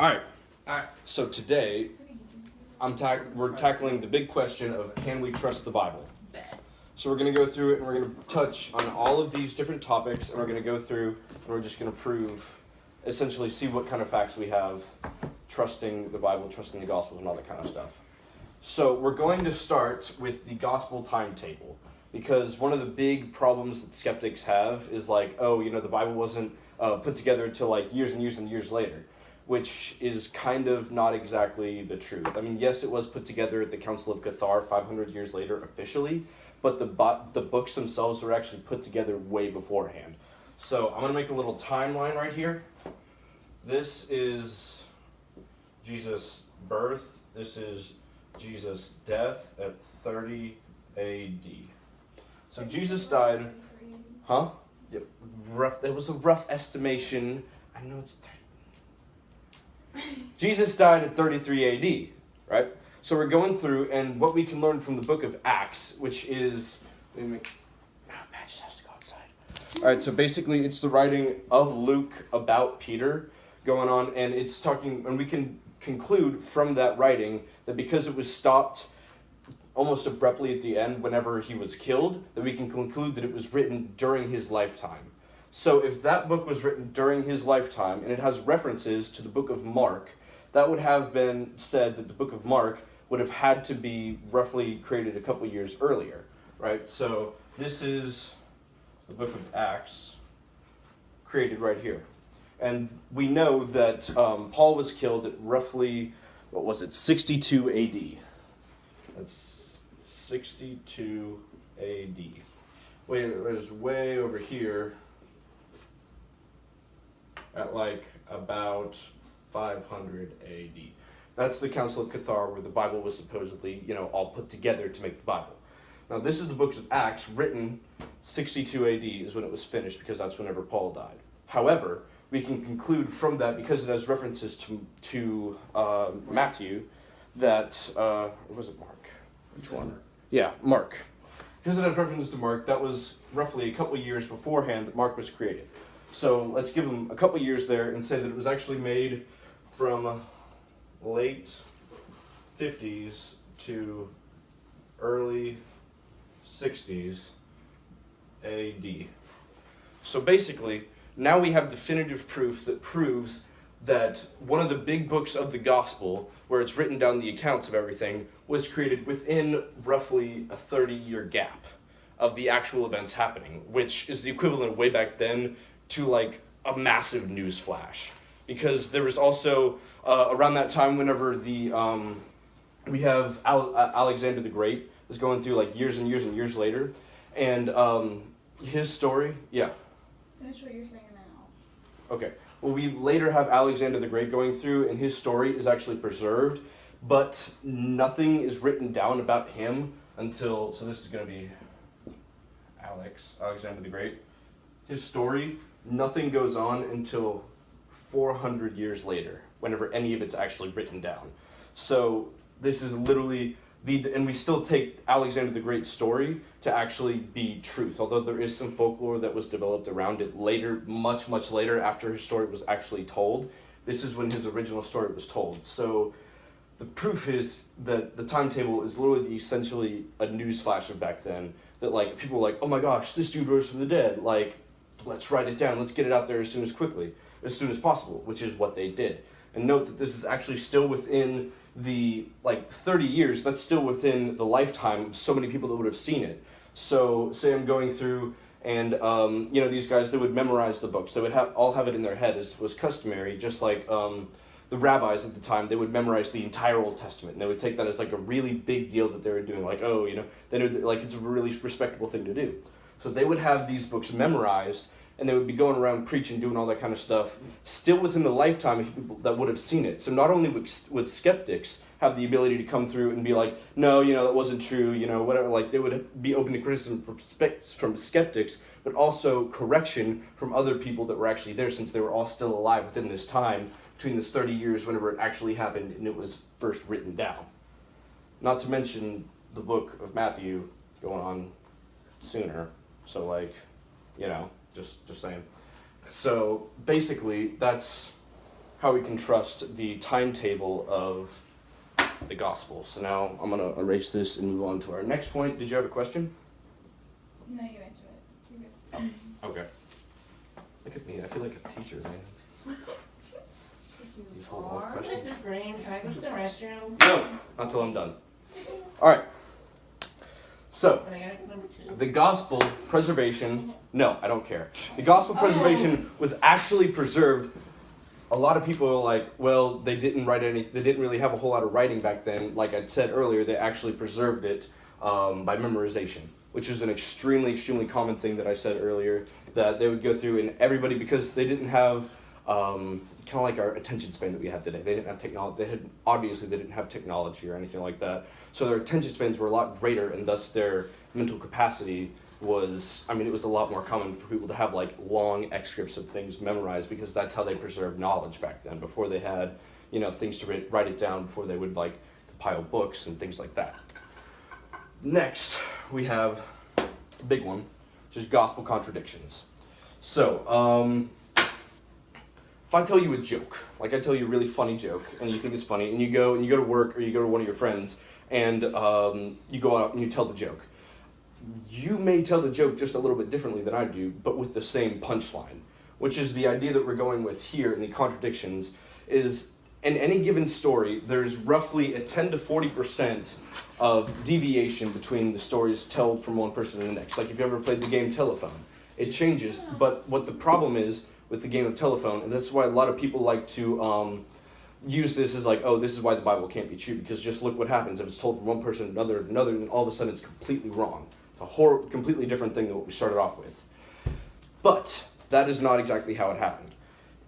All right. So today, we're tackling the big question of, can we trust the Bible? So we're going to go through it, and we're going to touch on all of these different topics, and we're going to go through, and we're just going to prove, essentially see what kind of facts we have, trusting the Bible, trusting the Gospels, and all that kind of stuff. So we're going to start with the Gospel timetable, because one of the big problems that skeptics have is like, oh, the Bible wasn't put together until like years and years and years later, which is kind of not exactly the truth. I mean, yes, it was put together at the Council of Cathar 500 years later officially, but the books themselves were actually put together way beforehand. So I'm going to make a little timeline right here. This is Jesus' birth. This is Jesus' death at 30 A.D. So Jesus died, Yep, rough. There was a rough estimation. I know it's 30. Jesus died at 33 A.D., right? So we're going through, and what we can learn from the book of Acts, which is... Patch has to go outside. All right, so basically it's the writing of Luke about Peter going on, and it's talking, and we can conclude from that writing that because it was stopped almost abruptly at the end whenever he was killed, that we can conclude that it was written during his lifetime. So if that book was written during his lifetime, and it has references to the book of Mark, that would have been said that the book of Mark would have had to be roughly created a couple years earlier, right? So this is the book of Acts, created right here. And we know that Paul was killed at roughly, 62 A.D. That's 62 A.D. Wait, it was way over here at like about 500 A.D. That's the Council of Cathar, where the Bible was supposedly, all put together to make the Bible. Now, this is the books of Acts, written 62 A.D. is when it was finished, because that's whenever Paul died. However, we can conclude from that, because it has references to Matthew, that, was it Mark? Which one? Yeah, Mark. Because it has references to Mark, that was roughly a couple years beforehand that Mark was created. So let's give him a couple years there and say that it was actually made from late 50s to early 60s A.D. So basically, now we have definitive proof that proves that one of the big books of the gospel, where it's written down the accounts of everything, was created within roughly a 30-year gap of the actual events happening, which is the equivalent way back then to like a massive news flash. Because there was also, around that time, whenever we have Alexander the Great is going through like years and years and years later, and his story, Finish what you're saying now. Okay. Well, we later have Alexander the Great going through, and his story is actually preserved, but nothing is written down about him until, so this is going to be Alexander the Great. His story, nothing goes on until 400 years later, whenever any of it's actually written down. So this is literally and we still take Alexander the Great's story to actually be truth, although there is some folklore that was developed around it later, much, much later after his story was actually told. This is when his original story was told. So the proof is that the timetable is literally essentially a news flash of back then, that like people were like, oh my gosh, this dude rose from the dead, like, let's write it down, let's get it out there as soon as possible, which is what they did. And note that this is actually still within the 30 years, that's still within the lifetime of so many people that would have seen it. So say I'm going through, and these guys, they would memorize the books, they would all have it in their head, as was customary, just like the rabbis at the time, they would memorize the entire Old Testament, and they would take that as like a really big deal that they were doing, like, they knew that, like, it's a really respectable thing to do. So they would have these books memorized, and they would be going around preaching, doing all that kind of stuff, still within the lifetime of people that would have seen it. So not only would skeptics have the ability to come through and be like, no, that wasn't true, whatever, like they would be open to criticism from skeptics, but also correction from other people that were actually there, since they were all still alive within this time, between this 30 years whenever it actually happened and it was first written down. Not to mention the book of Matthew going on sooner, so just saying. So basically, that's how we can trust the timetable of the gospel. So now I'm going to erase this and move on to our next point. Did you have a question? No, you answered it. You're good. Okay. Look at me. I feel like a teacher, man. These whole questions. Mr. Green, can I go to the restroom? No, not till I'm done. All right. So, And I gotta go number 2. the gospel preservation, no, I don't care. The gospel preservation was actually preserved. A lot of people are like, well, they didn't really have a whole lot of writing back then. Like I said earlier, they actually preserved it by memorization, which is an extremely, extremely common thing that I said earlier, that they would go through, and everybody, because they didn't have kind of like our attention span that we have today. They didn't have technology. They didn't have technology or anything like that. So their attention spans were a lot greater, and thus their mental capacity was, it was a lot more common for people to have like long excerpts of things memorized, because that's how they preserved knowledge back then, before they had, things to write it down, before they would like compile books and things like that. Next, we have a big one, which is gospel contradictions. So, if I tell you a joke, like I tell you a really funny joke, and you think it's funny, and you go to work, or you go to one of your friends, and you go out and you tell the joke. You may tell the joke just a little bit differently than I do, but with the same punchline, which is the idea that we're going with here in the contradictions, is in any given story, there's roughly a 10 to 40% of deviation between the stories told from one person to the next. Like if you ever played the game Telephone, it changes, but what the problem is with the game of Telephone, and that's why a lot of people like to use this as like, oh, this is why the Bible can't be true, because just look what happens if it's told from one person to another, and all of a sudden it's completely wrong. It's a completely different thing than what we started off with. But that is not exactly how it happened.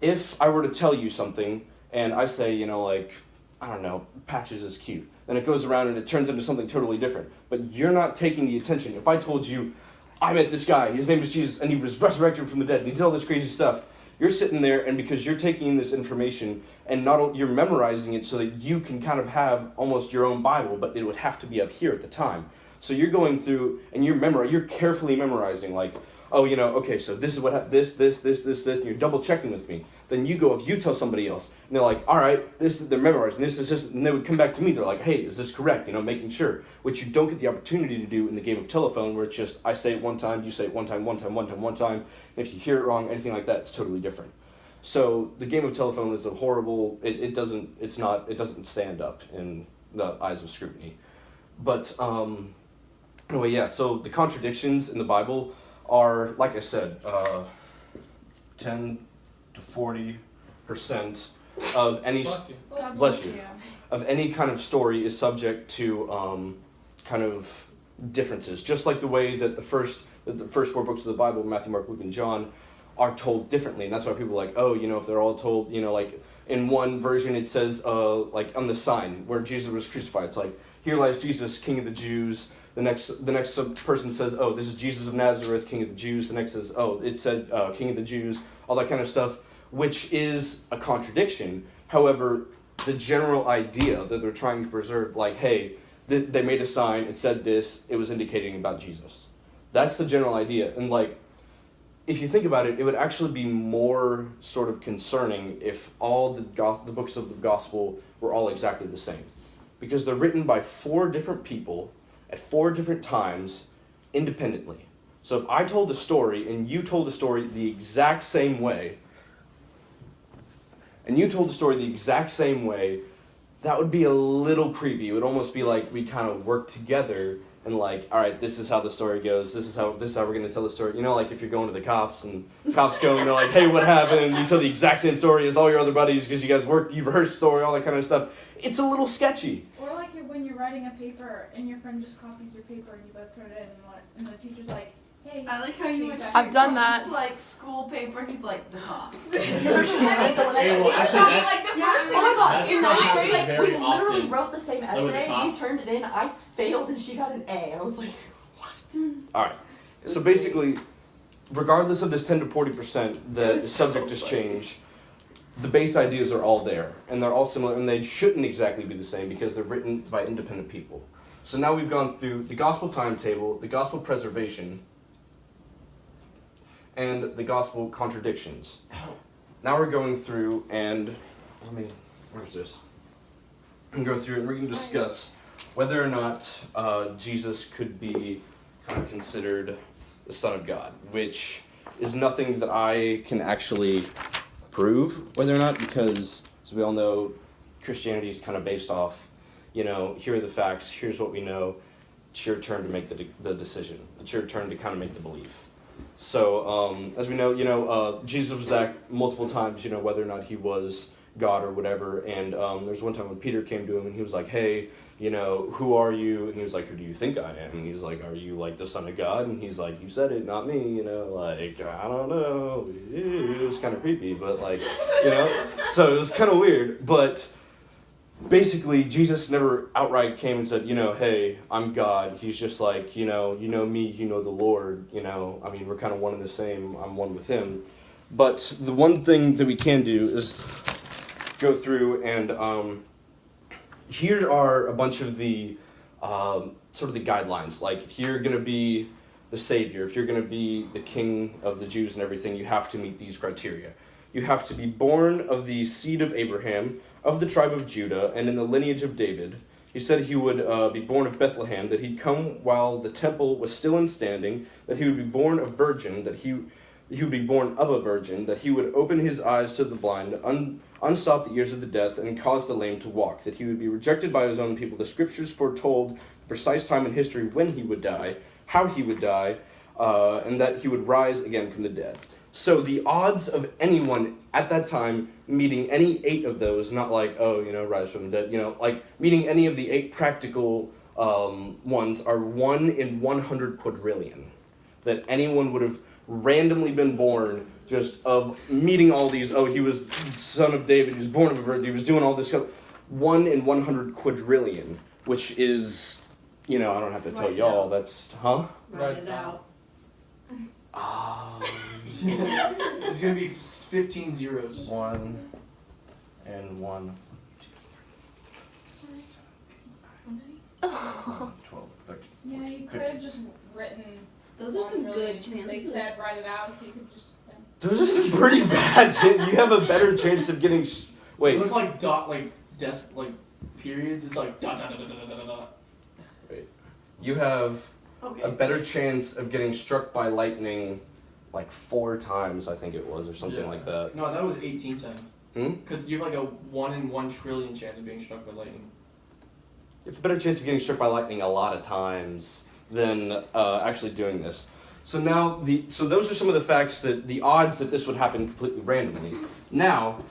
If I were to tell you something, and I say, I don't know, Patches is cute, then it goes around and it turns into something totally different. But you're not taking the attention. If I told you, I met this guy, his name is Jesus, and he was resurrected from the dead, and he did all this crazy stuff, you're sitting there, and because you're taking in this information, and you're memorizing it so that you can kind of have almost your own Bible, but it would have to be up here at the time. So you're going through, and you're carefully memorizing, like, oh, okay, so this is what this, and you're double checking with me. Then you tell somebody else, and they're like, all right, they're memorizing, this is just, and they would come back to me, they're like, hey, is this correct? Making sure, which you don't get the opportunity to do in the game of Telephone, where it's just, I say it one time, you say it one time, and if you hear it wrong, anything like that, it's totally different. So the game of Telephone is a horrible, it doesn't stand up in the eyes of scrutiny. But, anyway, yeah, so the contradictions in the Bible are, like I said, 10 to 40% of any of any kind of story is subject to kind of differences. Just like the way that the first 4 books of the Bible, Matthew, Mark, Luke, and John, are told differently, and that's why people are like, oh, if they're all told, like in one version it says, like on the sign where Jesus was crucified, it's like, here lies Jesus, King of the Jews. The next person says, oh, this is Jesus of Nazareth, King of the Jews. The next says, oh, it said King of the Jews, all that kind of stuff, which is a contradiction. However, the general idea that they're trying to preserve, like, hey, they made a sign, it said this, it was indicating about Jesus. That's the general idea. And, like, if you think about it, it would actually be more sort of concerning if all the books of the gospel were all exactly the same. Because they're written by 4 different people at 4 different times independently. So if I told a story and you told the story the exact same way, that would be a little creepy. It would almost be like we kind of work together and like, all right, this is how the story goes. This is how we're going to tell the story. Like if you're going to the cops and cops go and they're like, hey, what happened? You tell the exact same story as all your other buddies because you guys you rehearsed the story, all that kind of stuff. It's a little sketchy. Or like when you're writing a paper and your friend just copies your paper and you both turn it in and the teacher's like, hey. I like how you went I've done that. Like school paper, he's like, the cops. Like the first thing Oh my God, that's in something ninth that grade, very we literally often wrote the same with the essay, we cops. turned it in, I failed and she got an A, and I was like, what? All right. So basically, regardless of this 10 to 40%, the subject has changed. The base ideas are all there, and they're all similar, and they shouldn't exactly be the same because they're written by independent people. So now we've gone through the gospel timetable, the gospel preservation, and the gospel contradictions. Now we're going through and where's this? And go through it, and we're going to discuss whether or not Jesus could be kind of considered the Son of God, which is nothing that I can actually prove whether or not, because, as we all know, Christianity is kind of based off, here are the facts, here's what we know, it's your turn to make the decision. It's your turn to kind of make the belief. So, as we know, Jesus was asked multiple times, whether or not he was God or whatever, and there's one time when Peter came to him and he was like, hey, who are you? And he was like, who do you think I am? And he's like, are you like the Son of God? And he's like, you said it, not me, like, I don't know. It was kind of creepy, but like, so it was kind of weird, but basically Jesus never outright came and said, hey, I'm God. He's just like, you know me, you know the Lord, we're kind of one and the same. I'm one with him. But the one thing that we can do is go through and here are a bunch of the sort of the guidelines. Like, if you're going to be the Savior, if you're going to be the King of the Jews and everything, you have to meet these criteria. You have to be born of the seed of Abraham, of the tribe of Judah, and in the lineage of David. He said he would be born of Bethlehem, that he'd come while the temple was still in standing, that he would be born a virgin, that he would be born of a virgin, that he would open his eyes to the blind, unstop the ears of the deaf, and cause the lame to walk, that he would be rejected by his own people. The scriptures foretold the precise time in history when he would die, how he would die, and that he would rise again from the dead. So the odds of anyone at that time meeting any 8 of those, not like, rise from the dead, like meeting any of the 8 practical ones, are 1 in 100 quadrillion. That anyone would have randomly been born just of meeting all these, he was son of David, he was born of a virgin, he was doing all this stuff. 1 in 100 quadrillion, which is, I don't have to tell y'all, that's, Write it out. It's gonna be 15 zeros. 1 and 1. 12, 13. Yeah, you could have just written. Those are some 1 good million. They chances. said write it out, so you could just. Those are some pretty bad chances. You have a better chance of getting. Wait. It looks like periods. It's like dot dot dot dot dot dot. Wait. You have Okay. a better chance of getting struck by lightning, like 4 times, I think it was, or something like that. No, that was 18 times. Hmm? Because you have like a 1 in 1 trillion chance of being struck by lightning. You have a better chance of getting struck by lightning a lot of times than actually doing this. So now, so those are some of the facts, that the odds that this would happen completely randomly. Now,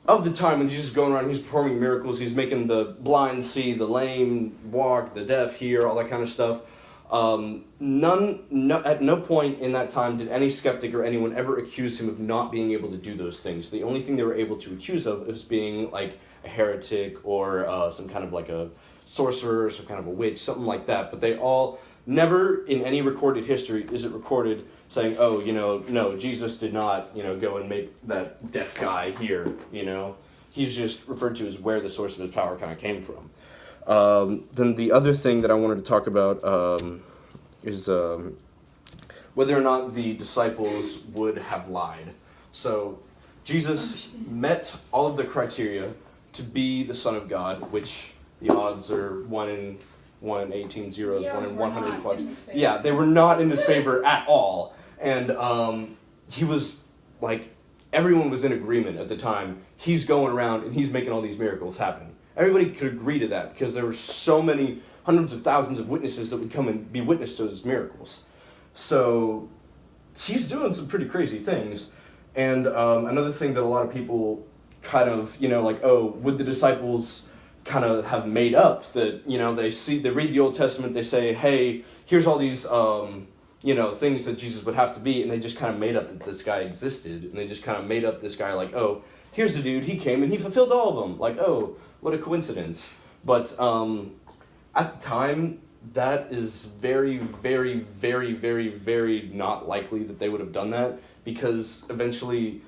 of the time when Jesus is going around, he's performing miracles, he's making the blind see, the lame walk, the deaf hear, all that kind of stuff. At no point in that time did any skeptic or anyone ever accuse him of not being able to do those things. The only thing they were able to accuse of is being like a heretic or some kind of like a sorcerer or some kind of a witch, something like that. But they all, never in any recorded history is it recorded saying, no, Jesus did not, go and make that deaf guy hear, He's just referred to as where the source of his power kind of came from. Then the other thing that I wanted to talk about is whether or not the disciples would have lied. So Jesus met all of the criteria to be the Son of God, which the odds are 1 in 18 zeros, 1 in 100 quad. Yeah, they were not in his favor at all. And he was like, everyone was in agreement at the time. He's going around and he's making all these miracles happen. Everybody could agree to that because there were so many, hundreds of thousands of witnesses that would come and be witness to his miracles. So he's doing some pretty crazy things. And another thing that a lot of people kind of, would the disciples kind of have made up that, they read the Old Testament, they say, hey, here's all these, things that Jesus would have to be, and they just kind of made up that this guy existed, and they just kind of made up this guy like, oh, here's the dude, he came and he fulfilled all of them, like, oh, what a coincidence. But at the time, that is very, very, very, very, very not likely that they would have done that, because eventually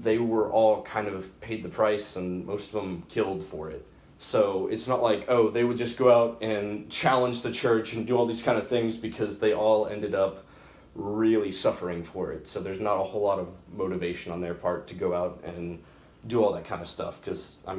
they were all kind of paid the price, and most of them killed for it. So it's not like, they would just go out and challenge the church and do all these kind of things, because they all ended up really suffering for it. So there's not a whole lot of motivation on their part to go out and do all that kind of stuff because I mean